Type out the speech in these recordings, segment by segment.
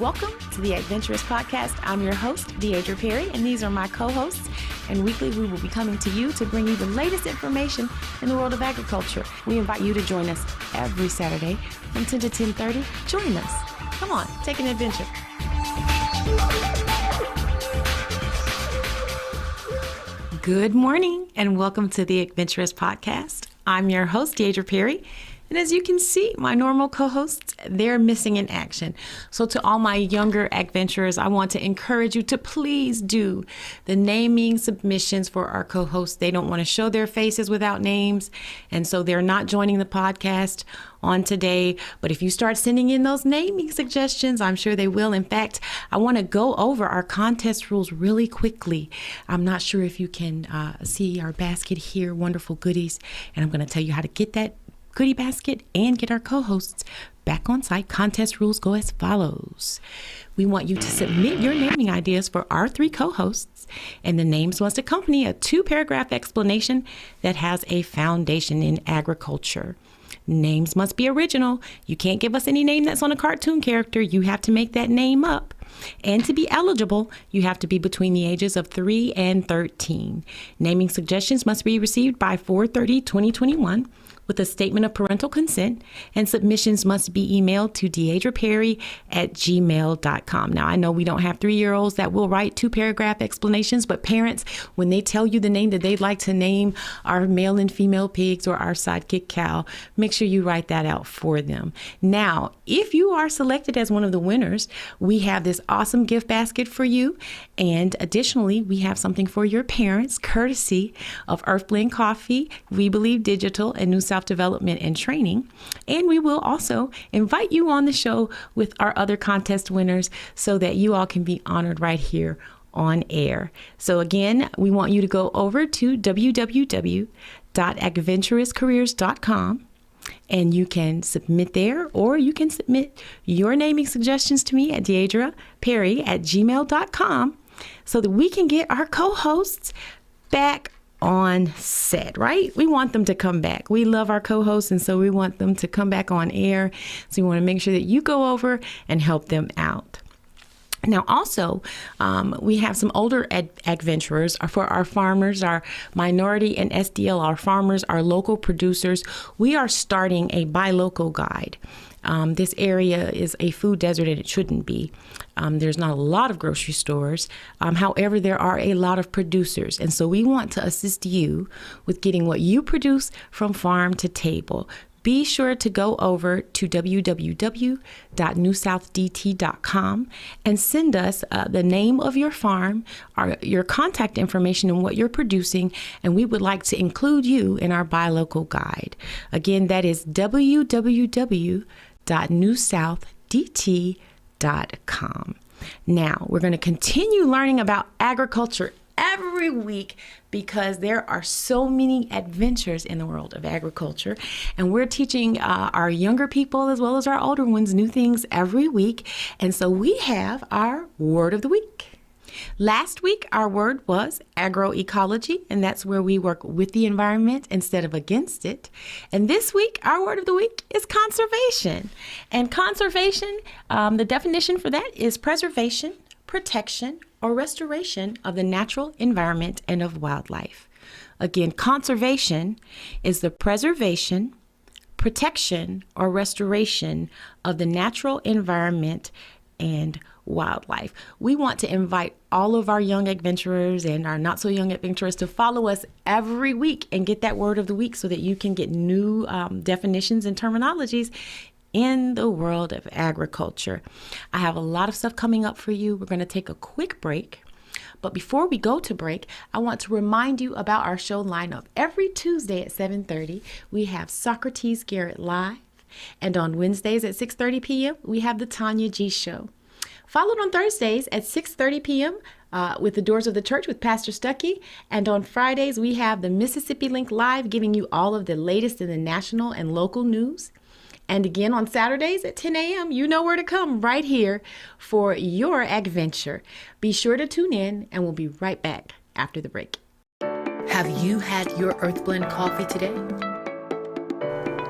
Welcome to the Agventurous podcast. I'm your host, Diedra Perry, and these are my co-hosts. And weekly, we will be coming to you to bring you the latest information in the world of agriculture. We invite you to join us every Saturday from 10 to 10:30. Join us. Come on, take an adventure. Good morning, and welcome to the Agventurous podcast. I'm your host, Diedra Perry. And as you can see, my normal co-hosts, they're missing in action. So to all my younger adventurers, I want to encourage you to please do the naming submissions for our co-hosts. They don't want to show their faces without names, and so they're not joining the podcast on today. But if you start sending in those naming suggestions, I'm sure they will. In fact, I want to go over our contest rules really quickly. I'm not sure if you can see our basket here, wonderful goodies, and I'm going to tell you how to get that goodie basket and get our co-hosts back on site. Contest rules go as follows. We want you to submit your naming ideas for our three co-hosts, and the names must accompany a 2-paragraph explanation that has a foundation in agriculture. Names must be original. You can't give us any name that's on a cartoon character. You have to make that name up. And to be eligible, you have to be between the ages of 3 and 13. Naming suggestions must be received by 4/30/2021 with a statement of parental consent, and submissions must be emailed to diedraperry@gmail.com. Now, I know we don't have 3-year-olds that will write 2-paragraph explanations, but parents, when they tell you the name that they'd like to name our male and female pigs or our sidekick cow, make sure you write that out for them. Now, if you are selected as one of the winners, we have this awesome gift basket for you. And additionally, we have something for your parents, courtesy of Earthblend Coffee, We Believe Digital, and New Self-Development and Training. And we will also invite you on the show with our other contest winners so that you all can be honored right here on air. So again, we want you to go over to www.adventurouscareers.com. and you can submit there, or you can submit your naming suggestions to me at diedraperry@gmail.com so that we can get our co-hosts back on set, right? We want them to come back. We love our co-hosts, and so we want them to come back on air. So we want to make sure that you go over and help them out. Now, also, we have some older adventurers for our farmers, our minority and SDL, our farmers, our local producers. We are starting a buy local guide. This area is a food desert, and it shouldn't be. There's not a lot of grocery stores. However, there are a lot of producers. And so we want to assist you with getting what you produce from farm to table. Be sure to go over to www.newsouthdt.com and send us the name of your farm, your contact information, and what you're producing, and we would like to include you in our Buy Local guide. Again, that is www.newsouthdt.com. Now, we're going to continue learning about agriculture every week because there are so many adventures in the world of agriculture, and we're teaching our younger people as well as our older ones new things every week. And so we have our word of the week. Last week, our word was agroecology, and that's where we work with the environment instead of against it. And this week, our word of the week is conservation. And conservation, the definition for that is preservation, protection, or restoration of the natural environment and of wildlife. Again, conservation is the preservation, protection, or restoration of the natural environment and wildlife. We want to invite all of our young adventurers and our not so young adventurers to follow us every week and get that word of the week so that you can get new definitions and terminologies in the world of agriculture. I have a lot of stuff coming up for you. We're going to take a quick break. But before we go to break, I want to remind you about our show lineup. Every Tuesday at 7:30, we have Socrates Garrett Live. And on Wednesdays at 6:30 p.m., we have the Tanya G Show. Followed on Thursdays at 6:30 p.m. With the Doors of the Church with Pastor Stuckey. And on Fridays, we have the Mississippi Link Live, giving you all of the latest in the national and local news. And again on Saturdays at 10 a.m., you know where to come, right here for your adventure. Be sure to tune in, and we'll be right back after the break. Have you had your Earthblend coffee today?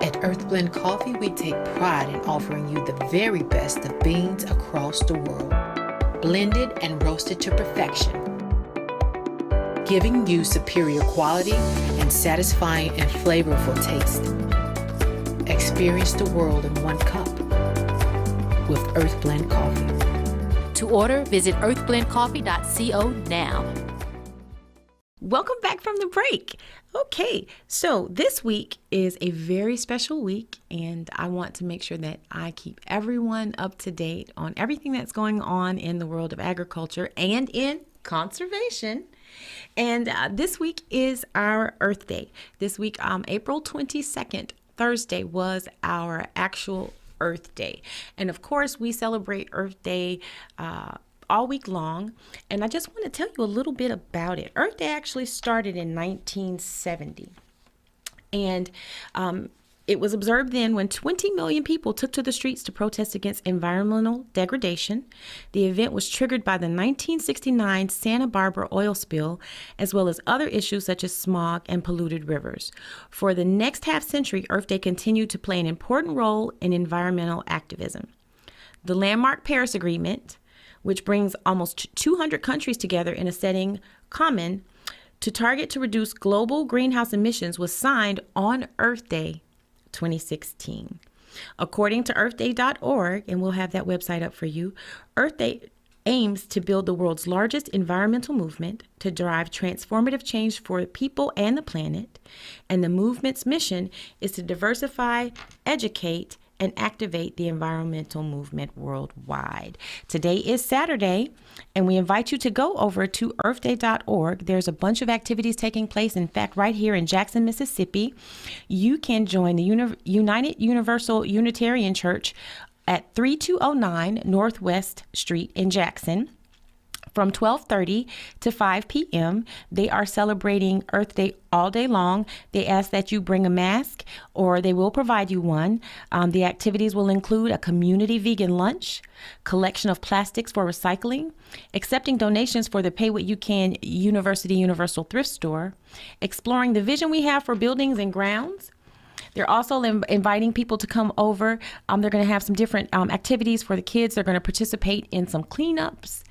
At At Earth Blend Coffee, we take pride in offering you the very best of beans across the world, blended and roasted to perfection, giving you superior quality and satisfying and flavorful taste. Experience the world in one cup with Earth Blend Coffee. To order, visit earthblendcoffee.co now. Welcome back from the break. Okay, so this week is a very special week, and I want to make sure that I keep everyone up to date on everything that's going on in the world of agriculture and in conservation. And this week is our Earth Day. This week, April 22nd, Thursday, was our actual Earth Day. And of course, we celebrate Earth Day all week long, and I just want to tell you a little bit about it. Earth Day actually started in 1970, and it was observed then when 20 million people took to the streets to protest against environmental degradation. The event was triggered by the 1969 Santa Barbara oil spill, as well as other issues such as smog and polluted rivers. For the next half century, Earth Day continued to play an important role in environmental activism. The landmark Paris Agreement, which brings almost 200 countries together in a setting common to target to reduce global greenhouse emissions, was signed on Earth Day 2016. According to earthday.org, and we'll have that website up for you, Earth Day aims to build the world's largest environmental movement to drive transformative change for people and the planet. And the movement's mission is to diversify, educate, and activate the environmental movement worldwide. Today is Saturday, and we invite you to go over to earthday.org. There's a bunch of activities taking place. In fact, right here in Jackson, Mississippi, you can join the United Universal Unitarian Church at 3209 Northwest Street in Jackson. From 12:30 to 5 p.m., they are celebrating Earth Day all day long. They ask that you bring a mask, or they will provide you one. The activities will include a community vegan lunch, collection of plastics for recycling, accepting donations for the Pay What You Can University Universal Thrift Store, exploring the vision we have for buildings and grounds. They're also inviting people to come over. They're going to have some different activities for the kids. They're going to participate in some cleanups,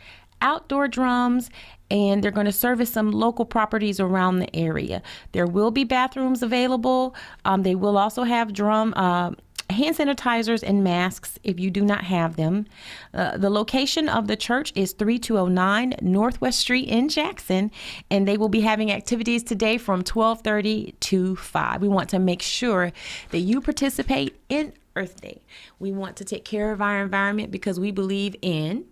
outdoor drums, and they're going to service some local properties around the area. There will be bathrooms available. They will also have hand sanitizers and masks if you do not have them. The location of the church is 3209 Northwest Street in Jackson, and they will be having activities today from 12:30 to 5. We want to make sure that you participate in Earth Day. We want to take care of our environment because we believe in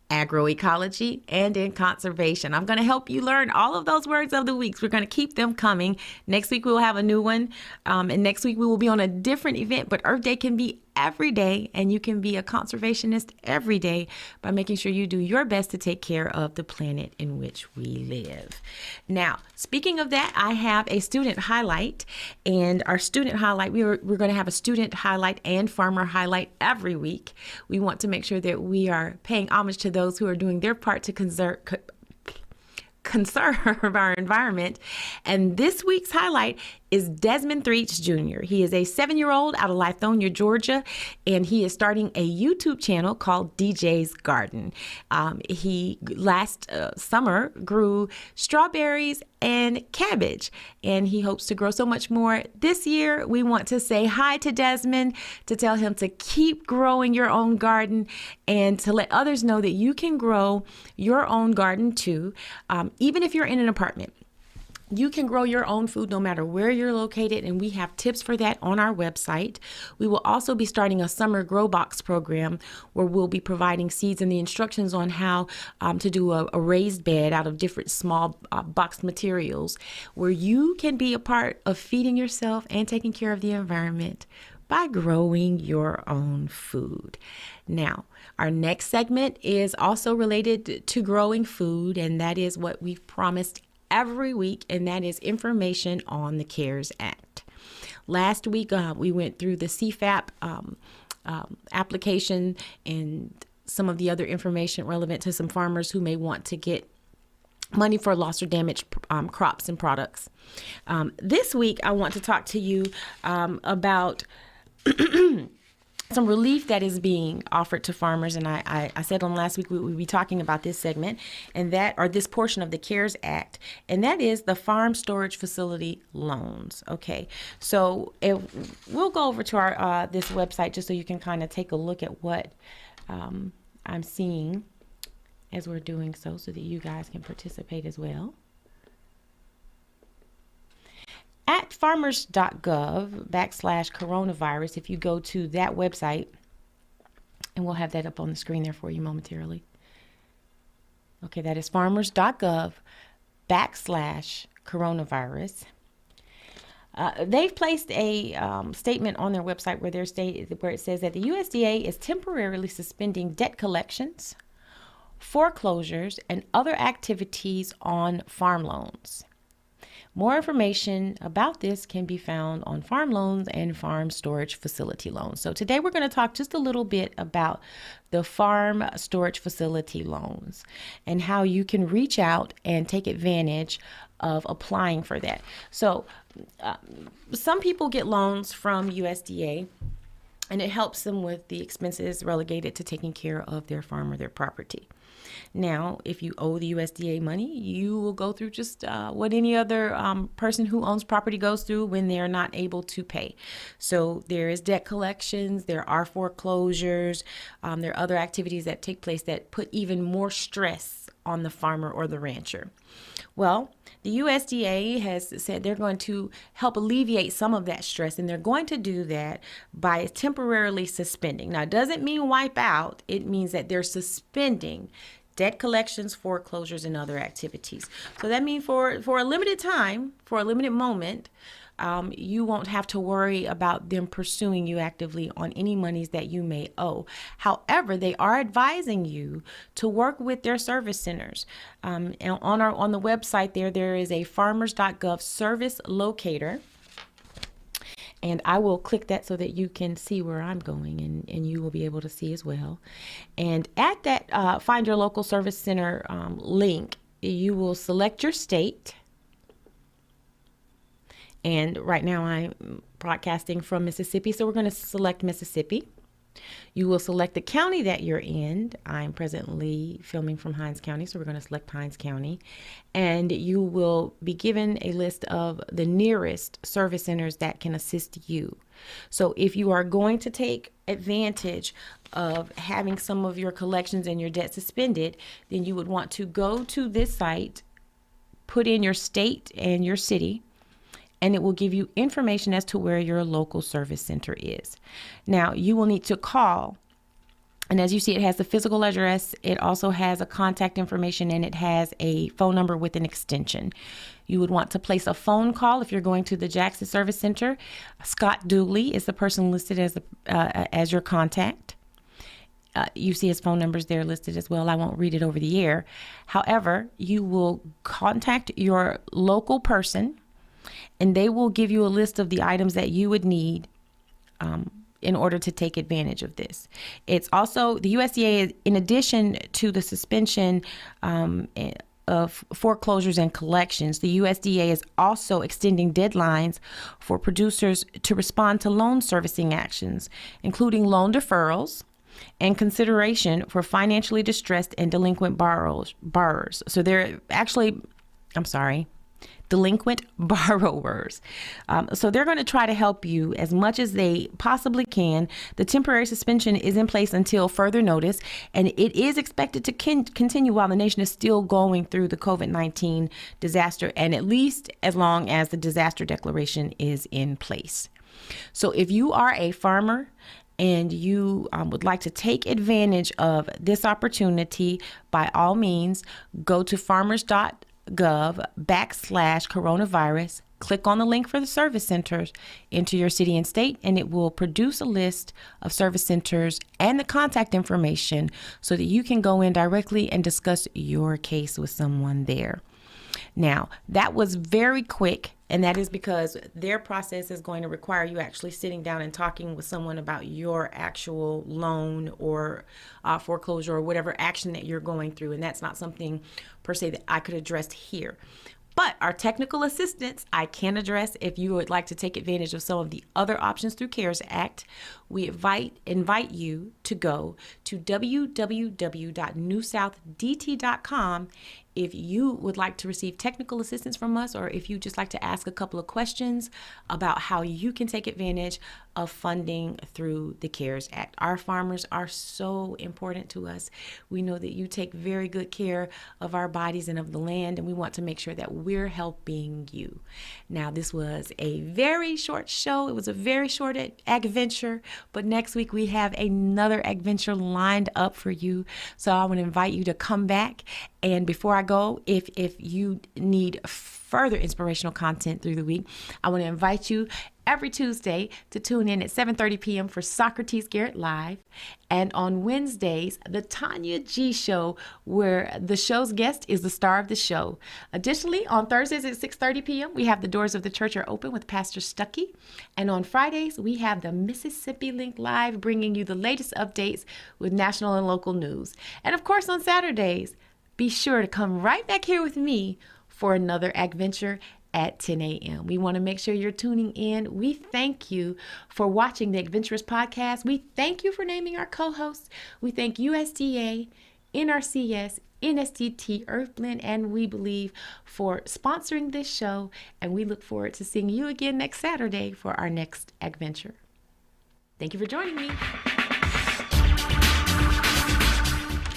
agroecology and in conservation. I'm going to help you learn all of those words of the week. We're going to keep them coming. Next week, we'll have a new one. And next week, we will be on a different event. But Earth Day can be every day, and you can be a conservationist every day by making sure you do your best to take care of the planet in which we live. Now, speaking of that, I have a student highlight, and our student highlight, we're going to have a student highlight and farmer highlight every week. We want to make sure that we are paying homage to those who are doing their part to conserve our environment. And this week's highlight is Desmond Threets Jr. He is a 7-year-old out of Lithonia, Georgia, and he is starting a YouTube channel called DJ's Garden. He last summer grew strawberries and cabbage, and he hopes to grow so much more this year. We want to say hi to Desmond, to tell him to keep growing your own garden, and to let others know that you can grow your own garden too, even if you're in an apartment. You can grow your own food no matter where you're located, and we have tips for that on our website. We will also be starting a summer grow box program where we'll be providing seeds and the instructions on how to do a raised bed out of different small boxed materials, where you can be a part of feeding yourself and taking care of the environment by growing your own food. Now, our next segment is also related to growing food, and that is what we've promised every week, and that is information on the CARES Act. Last week, we went through the CFAP application and some of the other information relevant to some farmers who may want to get money for lost or damaged crops and products. This week, I want to talk to you about some relief that is being offered to farmers. And I said on last week we would be talking about this segment and this portion of the CARES Act, and that is the farm storage facility loans. Okay, so we'll go over to our this website just so you can kind of take a look at what I'm seeing as we're doing so that you guys can participate as well. At farmers.gov/coronavirus, if you go to that website, and we'll have that up on the screen there for you momentarily. Okay, that is farmers.gov/coronavirus. They've placed a statement on their website where it says that the USDA is temporarily suspending debt collections, foreclosures, and other activities on farm loans. More information about this can be found on farm loans and farm storage facility loans. So today we're going to talk just a little bit about the farm storage facility loans and how you can reach out and take advantage of applying for that. So some people get loans from USDA, and it helps them with the expenses relegated to taking care of their farm or their property. Now, if you owe the USDA money, you will go through just what any other person who owns property goes through when they're not able to pay. So there is debt collections, there are foreclosures, there are other activities that take place that put even more stress on the farmer or the rancher. Well, the USDA has said they're going to help alleviate some of that stress, and they're going to do that by temporarily suspending. Now, it doesn't mean wipe out. It means that they're suspending debt collections, foreclosures, and other activities. So that means for a limited time, for a limited moment, you won't have to worry about them pursuing you actively on any monies that you may owe. However, they are advising you to work with their service centers. And on the website there is a farmers.gov service locator. And I will click that so that you can see where I'm going, and you will be able to see as well. And at that Find Your Local Service Center link, you will select your state. And right now I'm broadcasting from Mississippi, so we're going to select Mississippi. You will select the county that you're in. I'm presently filming from Hinds County, so we're going to select Hinds County. And you will be given a list of the nearest service centers that can assist you. So if you are going to take advantage of having some of your collections and your debt suspended, then you would want to go to this site, put in your state and your city, and it will give you information as to where your local service center is. Now, you will need to call, and as you see, it has the physical address, it also has a contact information, and it has a phone number with an extension. You would want to place a phone call if you're going to the Jackson Service Center. Scott Dooley is the person listed as your contact. You see his phone numbers there listed as well. I won't read it over the air. However, you will contact your local person, and they will give you a list of the items that you would need in order to take advantage of this. It's also, the USDA, in addition to the suspension of foreclosures and collections, the USDA is also extending deadlines for producers to respond to loan servicing actions, including loan deferrals and consideration for financially distressed and delinquent borrowers. So they're actually, delinquent borrowers. So they're going to try to help you as much as they possibly can. The temporary suspension is in place until further notice, and it is expected to continue while the nation is still going through the COVID-19 disaster, and at least as long as the disaster declaration is in place. So if you are a farmer and you would like to take advantage of this opportunity, by all means, go to farmers.gov/coronavirus, click on the link for the service centers, enter your city and state, and it will produce a list of service centers and the contact information so that you can go in directly and discuss your case with someone there. Now, that was very quick, and that is because their process is going to require you actually sitting down and talking with someone about your actual loan or foreclosure or whatever action that you're going through. And that's not something per se that I could address here. But our technical assistance, I can address if you would like to take advantage of some of the other options through CARES Act. We invite you to go to www.newsouthdt.com if you would like to receive technical assistance from us, or if you just like to ask a couple of questions about how you can take advantage of funding through the CARES Act. Our farmers are so important to us. We know that you take very good care of our bodies and of the land, and we want to make sure that we're helping you. Now, this was a very short show. It was a very short adventure, but next week we have another adventure lined up for you. So I want to invite you to come back. And before I go, if you need further inspirational content through the week, I want to invite you every Tuesday to tune in at 7:30 p.m. for Socrates Garrett Live. And on Wednesdays, the Tanya G Show, where the show's guest is the star of the show. Additionally, on Thursdays at 6:30 p.m., we have The Doors of the Church Are Open with Pastor Stuckey. And on Fridays, we have the Mississippi Link Live, bringing you the latest updates with national and local news. And of course, on Saturdays, be sure to come right back here with me for another adventure at 10 a.m. We want to make sure you're tuning in. We thank you for watching the Agventurous podcast. We thank you for naming our co-hosts. We thank USDA, NRCS, NSDT, Earthblend, and We Believe for sponsoring this show. And we look forward to seeing you again next Saturday for our next adventure. Thank you for joining me.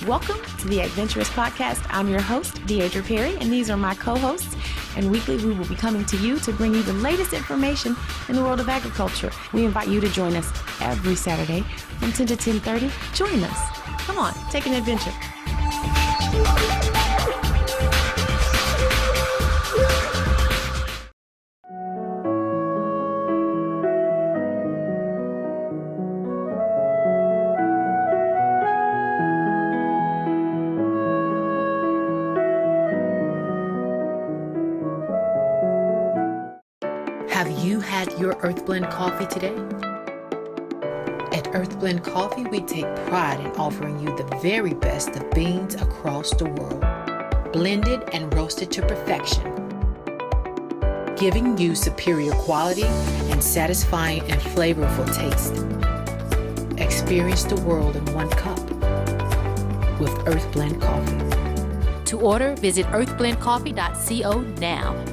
Welcome to the Agventurous Podcast. I'm your host, Diedra Perry, and these are my co-hosts. And weekly, we will be coming to you to bring you the latest information in the world of agriculture. We invite you to join us every Saturday from 10 to 10:30. Join us. Come on, take an adventure. Have you had your Earthblend coffee today? At Earthblend Coffee, we take pride in offering you the very best of beans across the world, blended and roasted to perfection, giving you superior quality and satisfying and flavorful taste. Experience the world in one cup with Earthblend Coffee. To order, visit earthblendcoffee.co now.